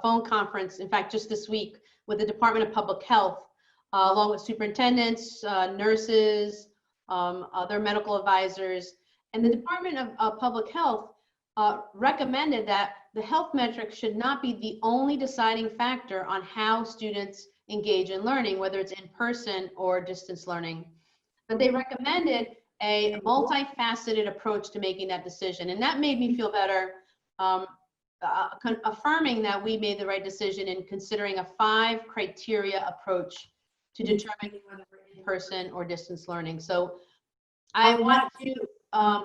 phone conference, in fact, just this week, with the Department of Public Health, along with superintendents, nurses, other medical advisors, and the Department of Public Health recommended that the health metrics should not be the only deciding factor on how students engage in learning, whether it's in person or distance learning. But they recommended a multifaceted approach to making that decision. And that made me feel better, affirming that we made the right decision in considering a 5 criteria approach to determining whether we're in person or distance learning. So I want to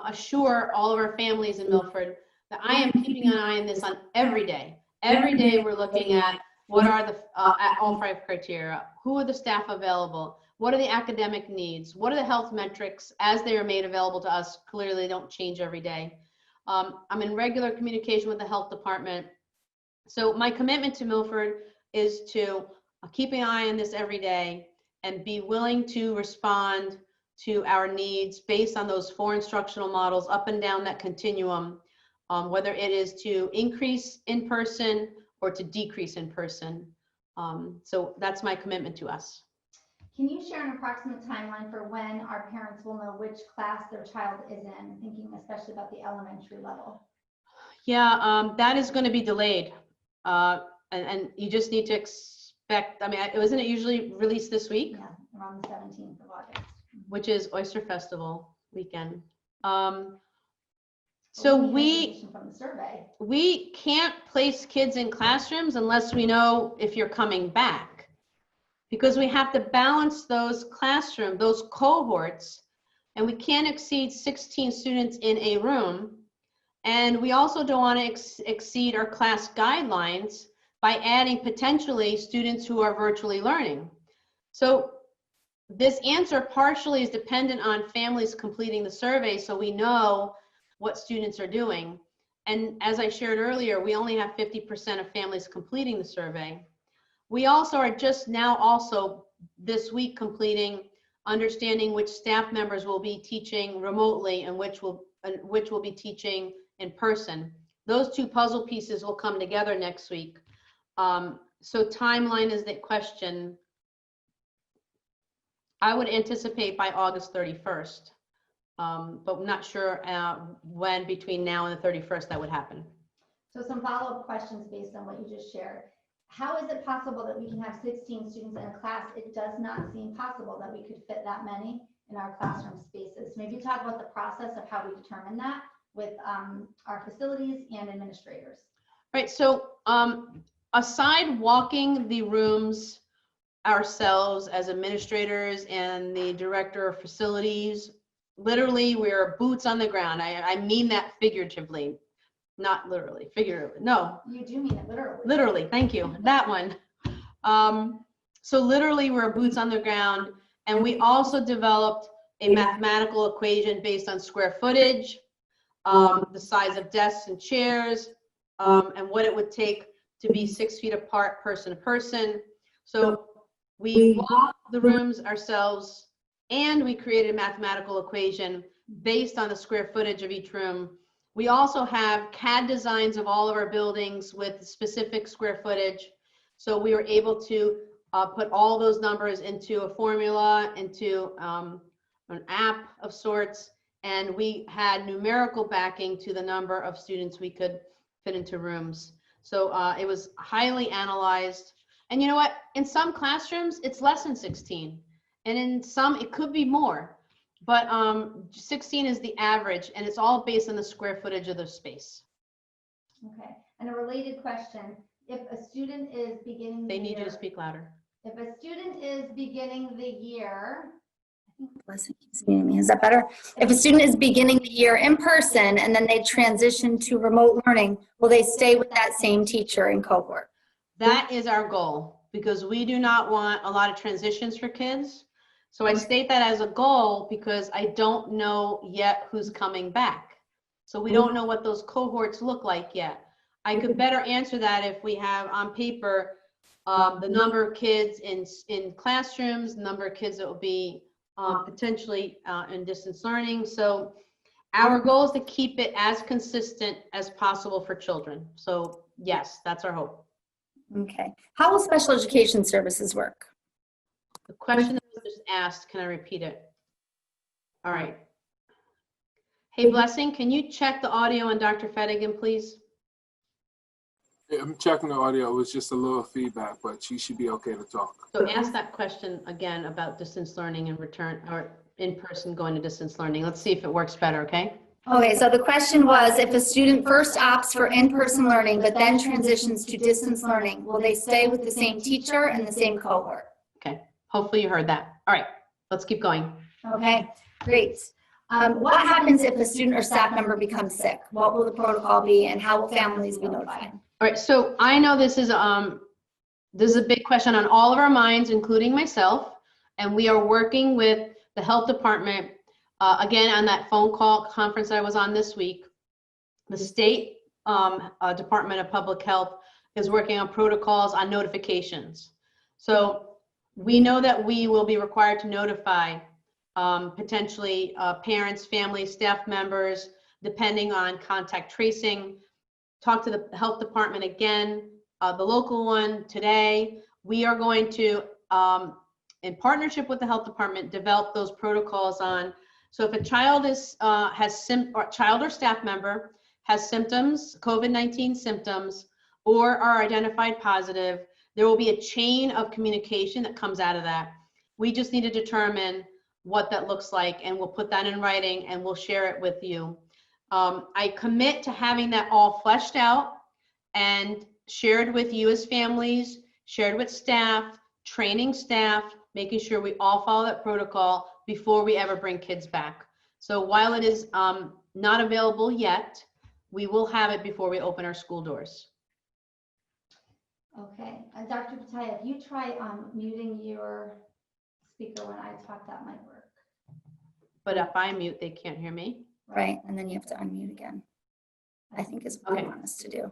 assure all of our families in Milford that I am keeping an eye on this on every day. Every day we're looking at what are the at all 5 criteria. Who are the staff available? What are the academic needs? What are the health metrics as they are made available to us? Clearly they don't change every day. I'm in regular communication with the health department. So my commitment to Milford is to keep an eye on this every day and be willing to respond to our needs based on those 4 instructional models up and down that continuum, whether it is to increase in person or to decrease in person. So that's my commitment to us. Can you share an approximate timeline for when our parents will know which class their child is in, thinking especially about the elementary level? Yeah, that is going to be delayed. And you just need to expect, I mean, wasn't it usually released this week? Yeah, around the 17th of August. Which is Oyster Festival weekend. So we from the survey. We can't place kids in classrooms unless we know if you're coming back, because we have to balance those cohorts, and we can't exceed 16 students in a room. And we also don't want to exceed our class guidelines by adding potentially students who are virtually learning. So this answer partially is dependent on families completing the survey, so we know what students are doing. And as I shared earlier, we only have 50% of families completing the survey. We also are just now also this week completing understanding which staff members will be teaching remotely and which will be teaching in person. Those 2 puzzle pieces will come together next week. So timeline is the question. I would anticipate by August 31st, but I'm not sure when between now and the 31st that would happen. So some follow-up questions based on what you just shared. How is it possible that we can have 16 students in a class? It does not seem possible that we could fit that many in our classroom spaces. Maybe talk about the process of how we determine that with our facilities and administrators. Right, so aside walking the rooms ourselves as administrators and the director of facilities, literally we're boots on the ground. I mean that figuratively, not literally, figuratively. No. You do mean it literally. Literally, thank you. That one. So literally we're boots on the ground, and we also developed a mathematical equation based on square footage, the size of desks and chairs, and what it would take to be 6 feet apart person to person. So we walked the rooms ourselves, and we created a mathematical equation based on the square footage of each room. We also have CAD designs of all of our buildings with specific square footage. So we were able to put all those numbers into a formula, into an app of sorts, and we had numerical backing to the number of students we could fit into rooms. So it was highly analyzed. And you know what? In some classrooms, it's less than 16. And in some, it could be more. But 16 is the average, and it's all based on the square footage of the space. Okay. And a related question, if a student is beginning the They need year, you to speak louder. If a student is beginning the year, I Blessing keeps muting me. Is that better? If a student is beginning the year in person and then they transition to remote learning, will they stay with that same teacher in cohort? That is our goal, because we do not want a lot of transitions for kids. So I state that as a goal because I don't know yet who's coming back. So we don't know what those cohorts look like yet. I could better answer that if we have on paper the number of kids in classrooms, the number of kids that will be potentially in distance learning. So our goal is to keep it as consistent as possible for children. So yes, that's our hope. Okay. How will special education services work? The question that was just asked, can I repeat it? All right. Hey, Blessing, can you check the audio on Dr. Fedigan, please? Yeah, I'm checking the audio. It was just a little feedback, but she should be okay to talk. So ask that question again about distance learning and return, or in person going to distance learning. Let's see if it works better, okay? Okay, so the question was, if a student first opts for in-person learning but then transitions to distance learning, will they stay with the same teacher and the same cohort? Okay, hopefully you heard that. All right, let's keep going. Okay, great. What happens if a student or staff member becomes sick? What will the protocol be and how will families be notified? All right, so I know this is a big question on all of our minds, including myself, and we are working with the health department, again, on that phone call conference I was on this week. The state Department of Public Health is working on protocols on notifications. So we know that we will be required to notify potentially parents, families, staff members, depending on contact tracing. Talk to the health department again, the local one today. We are going to, in partnership with the health department, develop those protocols on. So if a child is child or staff member has symptoms, COVID-19 symptoms, or are identified positive, there will be a chain of communication that comes out of that. We just need to determine what that looks like, and we'll put that in writing and we'll share it with you. I commit to having that all fleshed out and shared with you as families, shared with staff, training staff, making sure we all follow that protocol before we ever bring kids back. So while it is not available yet, we will have it before we open our school doors. Okay, Dr. Pataya, if you try muting your speaker when I talk, that might work. But if I mute, they can't hear me. Right, and then you have to unmute again. I think is what Okay. they want us to do.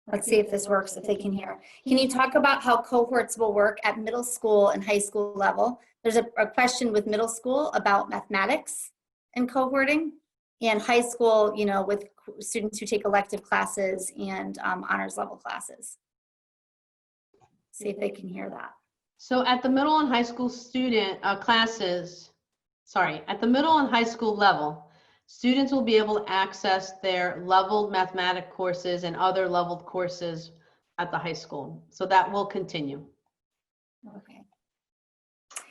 Let's see if this works, if they can hear. Can you talk about how cohorts will work at middle school and high school level? There's a question with middle school about mathematics and cohorting, and high school, you know, with students who take elective classes and honors level classes. See if they can hear that. So at the middle and high school student classes, at the middle and high school level, students will be able to access their leveled mathematics courses and other leveled courses at the high school. So that will continue. Okay.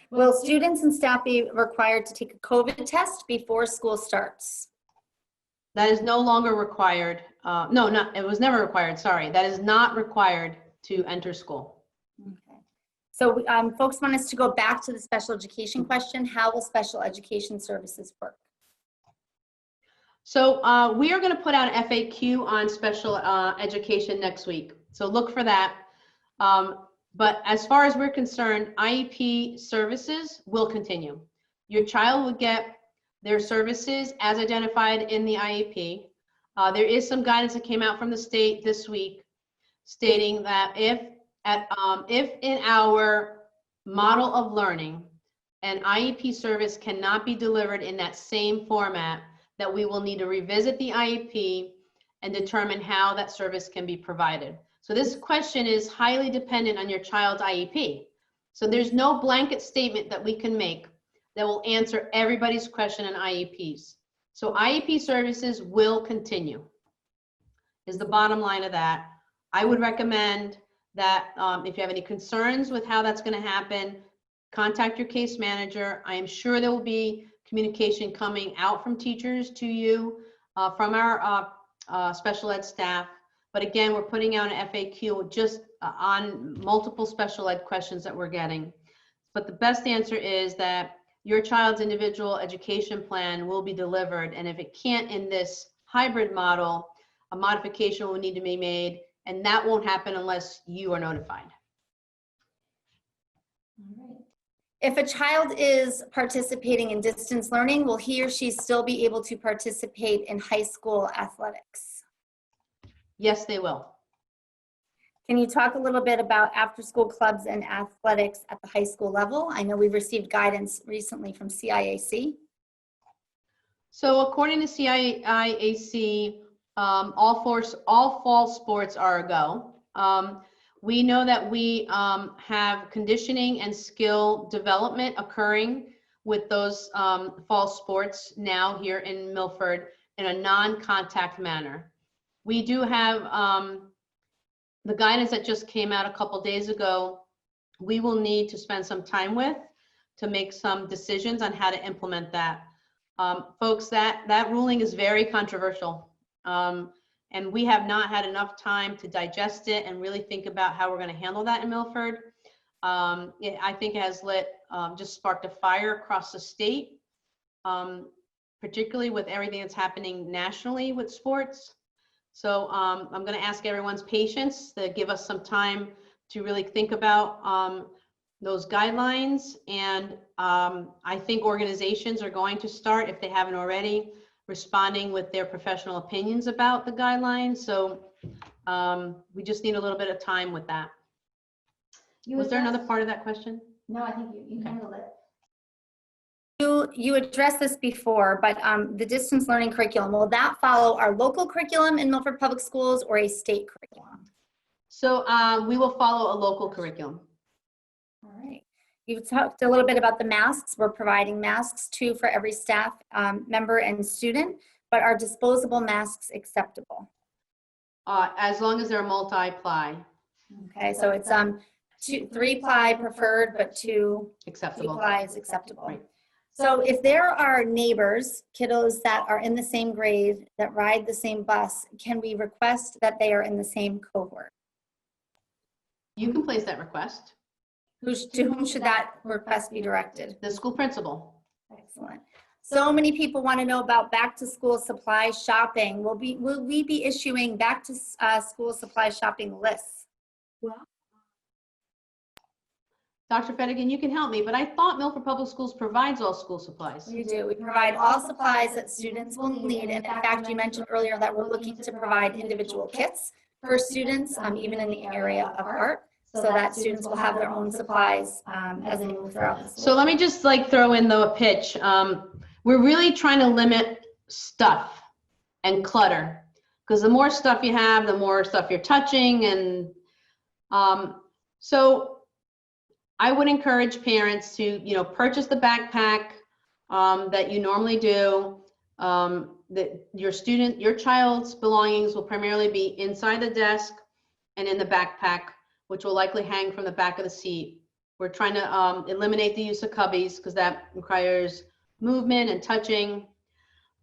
Will students and staff be required to take a COVID test before school starts? That is no longer required. It was never required, sorry. That is not required to enter school. Okay. So folks want us to go back to the special education question. How will special education services work? So we are going to put out an FAQ on special education next week. So look for that. But as far as we're concerned, IEP services will continue. Your child will get their services as identified in the IEP. There is some guidance that came out from the state this week stating that if in our model of learning, an IEP service cannot be delivered in that same format, that we will need to revisit the IEP and determine how that service can be provided. So this question is highly dependent on your child's IEP. So there's no blanket statement that we can make that will answer everybody's question on IEPs. So IEP services will continue, is the bottom line of that. I would recommend that if you have any concerns with how that's going to happen, contact your case manager. I am sure there will be communication coming out from teachers to you, from our special ed staff. But again, we're putting out an FAQ just on multiple special ed questions that we're getting. But the best answer is that your child's individual education plan will be delivered. And if it can't in this hybrid model, a modification will need to be made, and that won't happen unless you are notified. All right. If a child is participating in distance learning, will he or she still be able to participate in high school athletics? Yes, they will. Can you talk a little bit about after-school clubs and athletics at the high school level? I know we've received guidance recently from CIAC. So according to CIAC, all fall sports are a go. We know that we have conditioning and skill development occurring with those fall sports now here in Milford in a non-contact manner. We do have the guidance that just came out a couple days ago. We will need to spend some time with to make some decisions on how to implement that. Folks, that ruling is very controversial. And we have not had enough time to digest it and really think about how we're going to handle that in Milford. I think it has just sparked a fire across the state, particularly with everything that's happening nationally with sports. So I'm going to ask everyone's patience to give us some time to really think about those guidelines. And I think organizations are going to start, if they haven't already, responding with their professional opinions about the guidelines. So we just need a little bit of time with that. Was there another part of that question? No, I think you handled it. You addressed this before, but the distance learning curriculum, will that follow our local curriculum in Milford Public Schools or a state curriculum? So we will follow a local curriculum. All right. You've talked a little bit about the masks. We're providing masks too for every staff member and student, but are disposable masks acceptable? As long as they're multi-ply. Okay, so it's 3-ply preferred, but 2-ply Acceptable. is acceptable. Right. So if there are neighbors, kiddos that are in the same grade, that ride the same bus, can we request that they are in the same cohort? You can place that request. To whom should that request be directed? The school principal. Excellent. So many people want to know about back to school supply shopping. Will we be issuing back to school supply shopping lists? Dr. Fettigan, you can help me, but I thought Milford Public Schools provides all school supplies. We do. We provide all supplies that students will need. And in fact, you mentioned earlier that we're looking to provide individual kits for students, even in the area of art, so that students will have their own supplies as they move throughout the school. So let me just throw in though a pitch. We're really trying to limit stuff and clutter, because the more stuff you have, the more stuff you're touching. And so I would encourage parents to, purchase the backpack that you normally do. That your child's belongings will primarily be inside the desk and in the backpack, which will likely hang from the back of the seat. We're trying to eliminate the use of cubbies because that requires movement and touching.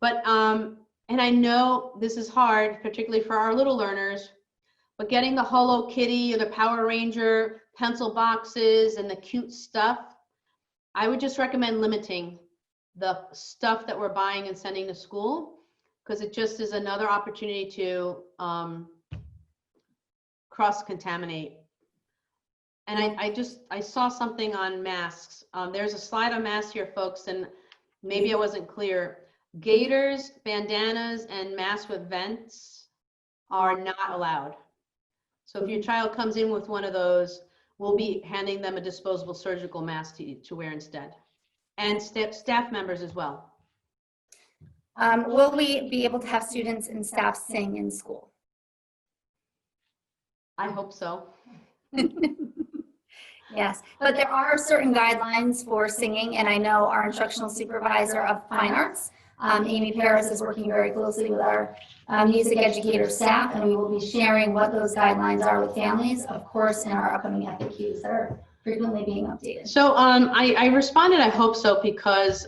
But, and I know this is hard, particularly for our little learners, but getting the Hello Kitty or the Power Ranger pencil boxes and the cute stuff, I would just recommend limiting the stuff that we're buying and sending to school, because it just is another opportunity to cross-contaminate. And I saw something on masks. There's a slide on masks here, folks, and maybe I wasn't clear. Gaiters, bandanas, and masks with vents are not allowed. So if your child comes in with one of those, we'll be handing them a disposable surgical mask to wear instead. And staff members as well. Will we be able to have students and staff sing in school? I hope so. Yes, but there are certain guidelines for singing, and I know our instructional supervisor of fine arts, Amy Paris, is working very closely with our music educator staff, and we will be sharing what those guidelines are with families, of course, in our upcoming FAQs that are frequently being updated. So I responded, I hope so, because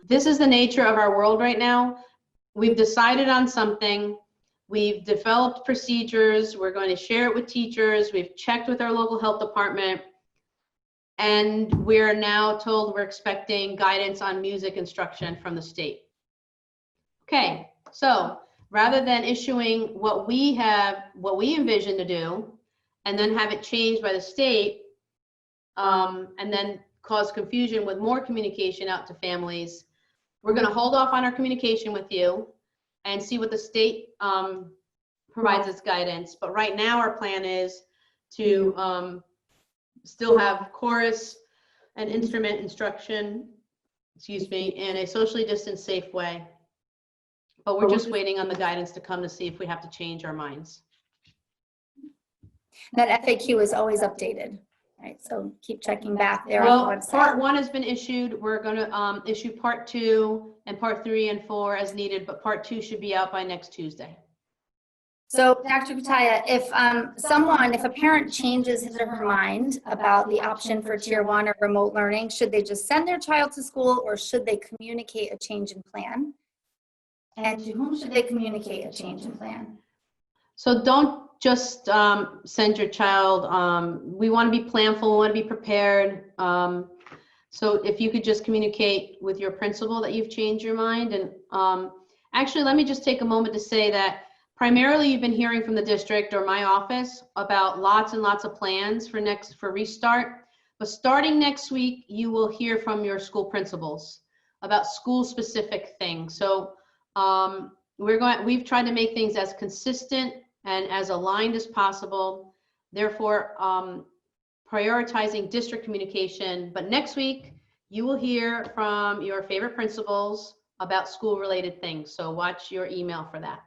this is the nature of our world right now. We've decided on something. We've developed procedures. We're going to share it with teachers. We've checked with our local health department. And we're now told we're expecting guidance on music instruction from the state. Okay, so rather than issuing what we envision to do, and then have it changed by the state, and then cause confusion with more communication out to families, we're going to hold off on our communication with you and see what the state provides as guidance. But right now our plan is to still have chorus and instrument instruction, in a socially distanced, safe way. But we're just waiting on the guidance to come to see if we have to change our minds. That FAQ is always updated, right? So keep checking back there on the Well, website. part 1 has been issued. We're going to issue part 2 and part 3 and 4 as needed, but part 2 should be out by next Tuesday. So Dr. Kutaya, if a parent changes his or her mind about the option for Tier 1 or remote learning, should they just send their child to school, or should they communicate a change in plan? And to whom should they communicate a change in plan? So don't just send your child. We want to be planful, we want to be prepared. So if you could just communicate with your principal that you've changed your mind. And actually, let me just take a moment to say that primarily you've been hearing from the district or my office about lots and lots of plans for ReStart. But starting next week, you will hear from your school principals about school specific things. So we've tried to make things as consistent and as aligned as possible, therefore prioritizing district communication. But next week, you will hear from your favorite principals about school-related things. So watch your email for that.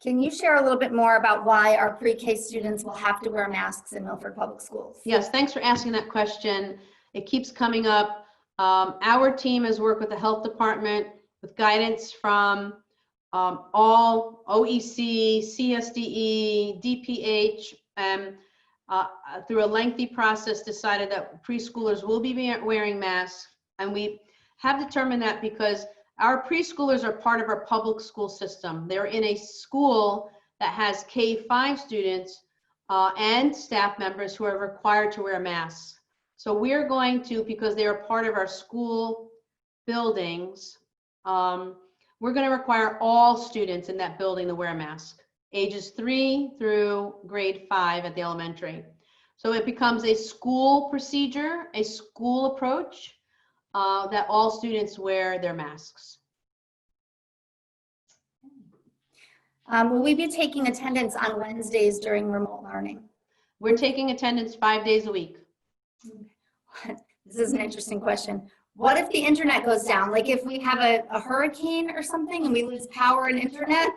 Can you share a little bit more about why our pre-K students will have to wear masks in Milford Public Schools? Yes, thanks for asking that question. It keeps coming up. Our team has worked with the health department with guidance from all OEC, CSDE, DPH, and through a lengthy process decided that preschoolers will be wearing masks. And we have determined that because our preschoolers are part of our public school system. They're in a school that has K-5 students and staff members who are required to wear masks. So we're going to, because they are part of our school buildings, we're going to require all students in that building to wear a mask, ages 3 through grade 5 at the elementary. So it becomes a school procedure, a school approach, that all students wear their masks. Will we be taking attendance on Wednesdays during remote learning? We're taking attendance 5 days a week. This is an interesting question. What if the internet goes down? Like if we have a hurricane or something and we lose power and internet?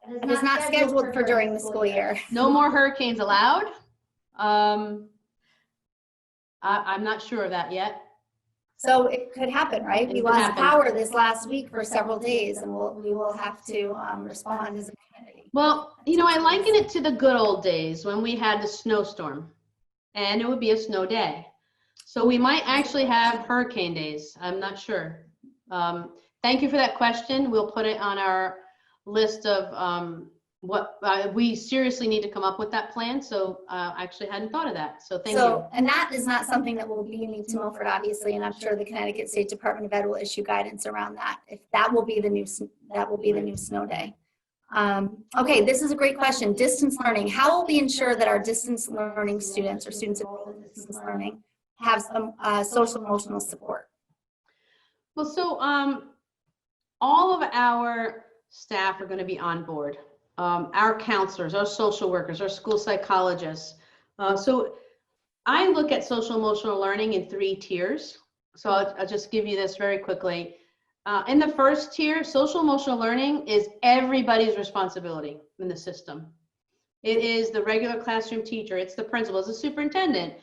It is not scheduled for during the school year. No more hurricanes allowed. I'm not sure of that yet. So it could happen, right? We lost power this last week for several days, and we will have to respond as a community. Well, you know, I liken it to the good old days when we had the snowstorm, and it would be a snow day. So we might actually have hurricane days. I'm not sure. Thank you for that question. We'll put it on our list of what we seriously need to come up with that plan. So I actually hadn't thought of that. So thank you. And that is not something that will be unique to Milford, obviously, and I'm sure the Connecticut State Department of Ed will issue guidance around that. If that will be the new snow day. Okay, this is a great question. Distance learning. How will we ensure that our distance learning students or students enrolled in distance learning have some social emotional support? Well, so all of our staff are going to be on board. Our counselors, our social workers, our school psychologists. So I look at social emotional learning in 3 tiers. So I'll just give you this very quickly. In the first tier, social emotional learning is everybody's responsibility in the system. It is the regular classroom teacher, it's the principal, it's the superintendent.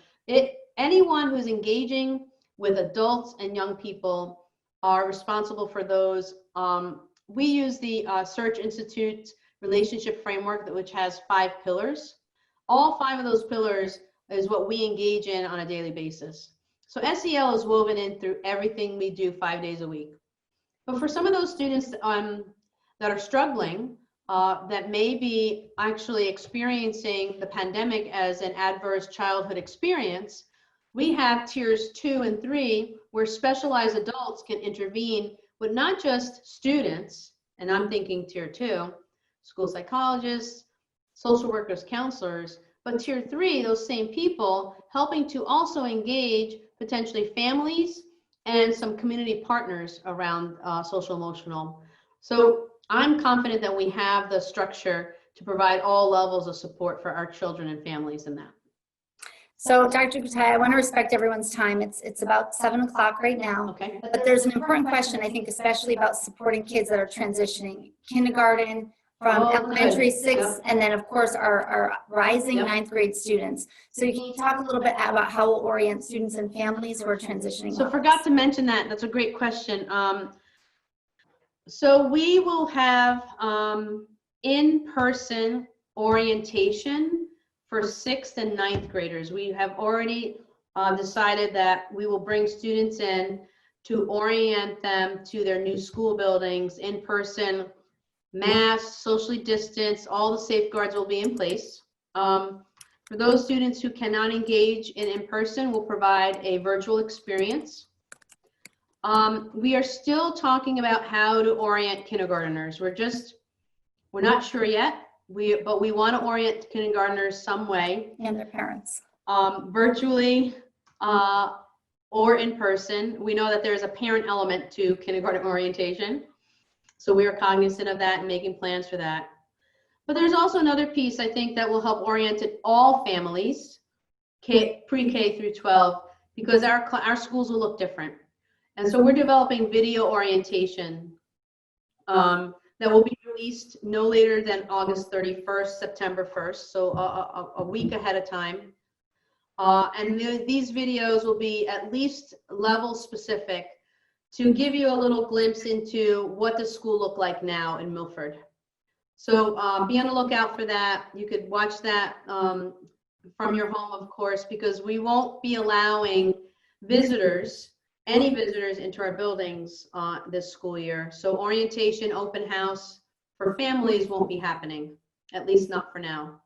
Anyone who's engaging with adults and young people are responsible for those. We use the Search Institute relationship framework, which has 5 pillars. All 5 of those pillars is what we engage in on a daily basis. So SEL is woven in through everything we do 5 days a week. But for some of those students that are struggling, that may be actually experiencing the pandemic as an adverse childhood experience, we have tiers 2 and 3 where specialized adults can intervene with not just students, and I'm thinking tier 2, school psychologists, social workers, counselors, but tier 3, those same people helping to also engage potentially families and some community partners around social emotional. So I'm confident that we have the structure to provide all levels of support for our children and families in that. So Dr. Kutai, I want to respect everyone's time. It's about 7 o'clock right now. Okay. But there's an important question, I think, especially about supporting kids that are transitioning kindergarten from Oh, elementary good. 6, Yep. and then of course our rising Yep. 9th grade students. So can you talk a little bit about how we'll orient students and families who are transitioning? So forgot to mention that. That's a great question. So we will have in-person orientation for 6th and 9th graders. We have already decided that we will bring students in to orient them to their new school buildings in person, masked, socially distanced, all the safeguards will be in place. For those students who cannot engage in person, we'll provide a virtual experience. We are still talking about how to orient kindergartners. We're not sure yet, but we want to orient kindergartners some way. And their parents. Virtually or in person. We know that there's a parent element to kindergarten orientation. So we are cognizant of that and making plans for that. But there's also another piece, I think, that will help orient all families, pre-K through 12, because our schools will look different. And so we're developing video orientation that will be released no later than August 31st, September 1st, so a week ahead of time. And these videos will be at least level specific to give you a little glimpse into what the school look like now in Milford. So be on the lookout for that. You could watch that from your home, of course, because we won't be allowing any visitors into our buildings this school year. So orientation, open house for families won't be happening, at least not for now.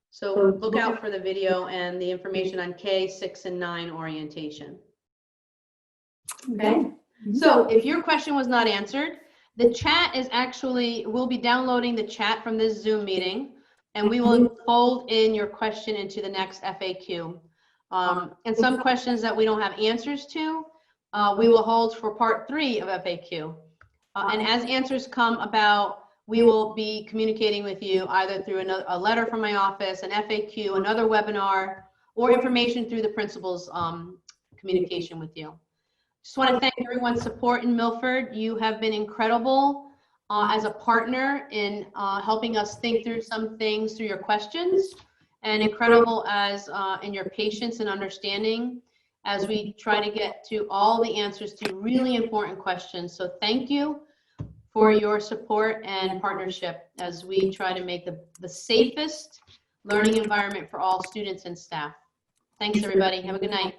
So look out for the video and the information on K, 6, and 9 orientation. Okay. So if your question was not answered, the chat is we'll be downloading the chat from this Zoom meeting, and we will fold in your question into the next FAQ. And some questions that we don't have answers to, we will hold for part 3 of FAQ. And as answers come about, we will be communicating with you either through a letter from my office, an FAQ, another webinar, or information through the principal's communication with you. Just want to thank everyone's support in Milford. You have been incredible as a partner in helping us think through some things through your questions, and incredible as in your patience and understanding as we try to get to all the answers to really important questions. So thank you for your support and partnership as we try to make the safest learning environment for all students and staff. Thanks, everybody. Have a good night.